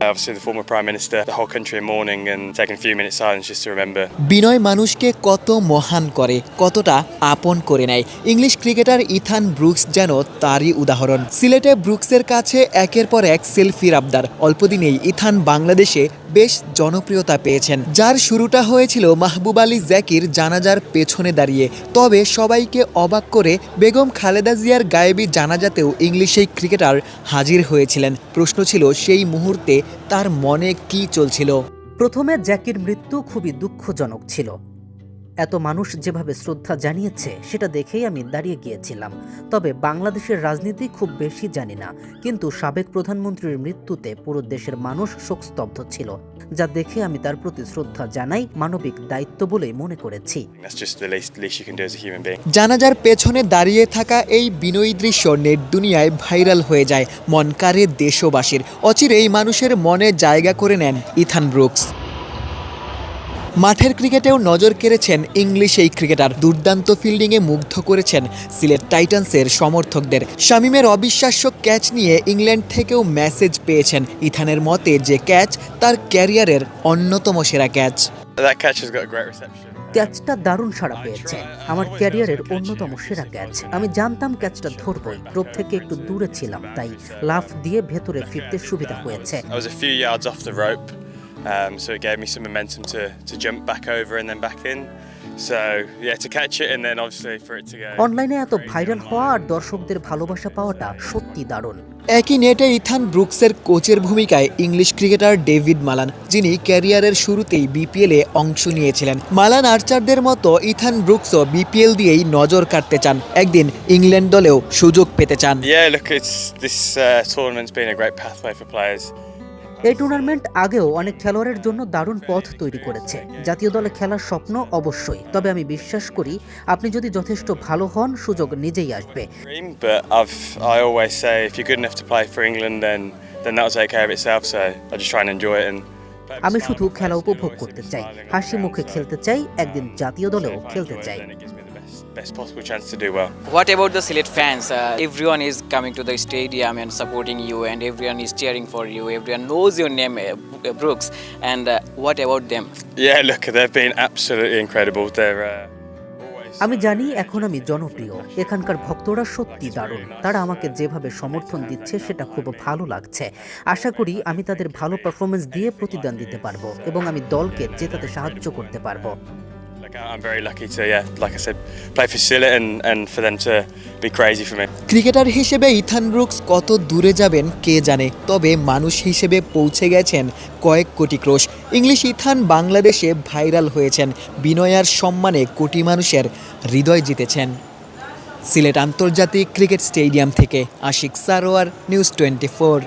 Obviously, the former Prime Minister, the whole country in mourning and taking a few minutes silence just to remember. বিনয় মানুষকে কত মহান করে, কতটা আপন করে নেয়। ইংলিশ ক্রিকেটার ইথান ব্রুকস যেন তারই উদাহরণ। সিলেটে ব্রুকসের কাছে একের পর এক সেলফির আবদার। অল্পদিনেই ইথান বাংলাদেশে বেশ জনপ্রিয়তা পেয়েছেন, যার শুরুটা হয়েছিল মাহবুব আলী জ্যাকির জানাজার পেছনে দাঁড়িয়ে। তবে সবাইকে অবাক করে বেগম খালেদা জিয়ার গায়েবী জানাজাতেও ইংলিশ এই ক্রিকেটার হাজির হয়েছিলেন। প্রশ্ন ছিল সেই মুহূর্তে তার মনে কী চলছিল। প্রথমে জ্যাকির মৃত্যু খুবই দুঃখজনক ছিল। এত মানুষ যেভাবে শ্রদ্ধা জানিয়েছে সেটা দেখেই আমি দাঁড়িয়ে গিয়েছিলাম। তবে বাংলাদেশের রাজনীতি খুব বেশি জানি না, কিন্তু সাবেক প্রধানমন্ত্রীর মৃত্যুতে পুরো দেশের মানুষ শোকস্তব্ধ ছিল, যা দেখে আমি তার প্রতি শ্রদ্ধা জানাই মানবিক দায়িত্ব বলেই মনে করেছি। জানাজার পেছনে দাঁড়িয়ে থাকা এই বিনয়ী দৃশ্য নেট দুনিয়ায় ভাইরাল হয়ে যায়, মন কাড়ে দেশবাসীর। অচিরেই মানুষের মনে জায়গা করে নেন ইথান ব্রুকস। মাঠের ক্রিকেটেও নজর কেড়েছেন ইংলিশ এই ক্রিকেটার। দুর্দান্ত ফিল্ডিংয়ে মুগ্ধ করেছেন সিলেট টাইটান্সের সমর্থকদের। শামীমের অবিশ্বাস্য ক্যাচ নিয়ে ইংল্যান্ড থেকেও মেসেজ পেয়েছেন। ইথানের মতে যে ক্যাচ তার ক্যারিয়ারের অন্যতম সেরা ক্যাচ। ক্যাচটা দারুণ সাড়া পেয়েছে, আমার ক্যারিয়ারের অন্যতম সেরা ক্যাচ। আমি জানতাম ক্যাচটা ধরবই, রোপ থেকে একটু দূরে ছিলাম, তাই লাফ দিয়ে ভেতরে ফিরতে সুবিধা হয়েছে। So it gave me some momentum to jump back over and then back in. So yeah, to catch it and then obviously for it to go. অনলাইনে এত ভাইরাল হওয়া আর দর্শকদের ভালোবাসা পাওয়াটা সত্যি দারুণ। একই নেটে ইথান ব্রুকসের কোচের ভূমিকায় ইংলিশ ক্রিকেটার ডেভিড মালান, যিনি ক্যারিয়ারের শুরুতেই বিপিএলে অংশ নিয়েছিলেন। মালান আর্চারদের মতো ইথান ব্রুকসও বিপিএল দিয়েই নজর কাটতে চান, একদিন ইংল্যান্ড দলেও সুযোগ পেতে চান। Yeah, look, this tournament's been a great pathway for players. এই টুর্নামেন্ট আগেও অনেক খেলোয়াড়ের জন্য দারুণ পথ তৈরি করেছে। জাতীয় দলে খেলার স্বপ্ন অবশ্যই, তবে আমি বিশ্বাস করি আপনি যদি যথেষ্ট ভালো হন সুযোগ নিজেই আসবে। But I always say if you're good enough to play for England then that'll take care of itself, so I just try and enjoy it and আমি শুধু খেলা উপভোগ করতে চাই, হাসি মুখে খেলতে চাই, একদিন জাতীয় দলেও খেলতে চাই। best possible chance to do well. What about the Sylhet fans? Everyone is coming to the stadium and supporting you, and everyone is cheering for you. Everyone knows your name, Brooks. And what about them? Yeah, look, they've been absolutely incredible. They're আমি জানি এখন আমি জনপ্রিয়। এখানকার ভক্তরা সত্যি দারুণ। তারা আমাকে যেভাবে সমর্থন দিচ্ছে সেটা খুব ভালো লাগছে। আশা করি আমি তাদের ভালো পারফরমেন্স দিয়ে প্রতিদান দিতে পারবো এবং আমি দলকে জেতাতে সাহায্য করতে পারবো। I'm very lucky to, like I said, play for Sylhet and for them to be crazy for me. Cricketer হিসেবে ইথান ব্রুকস কত দূরে যাবেন কে জানে, তবে মানুষ হিসেবে পৌঁছে গেছেন কয়েক কোটি ক্রোশ। ইংলিশ ইথান বাংলাদেশে ভাইরাল হয়েছেন, বিনয়ার সম্মানে কোটি মানুষের হৃদয় জিতেছেন। সিলেট আন্তর্জাতিক ক্রিকেট স্টেডিয়াম থেকে আশিক সারোয়ার, নিউজ 24।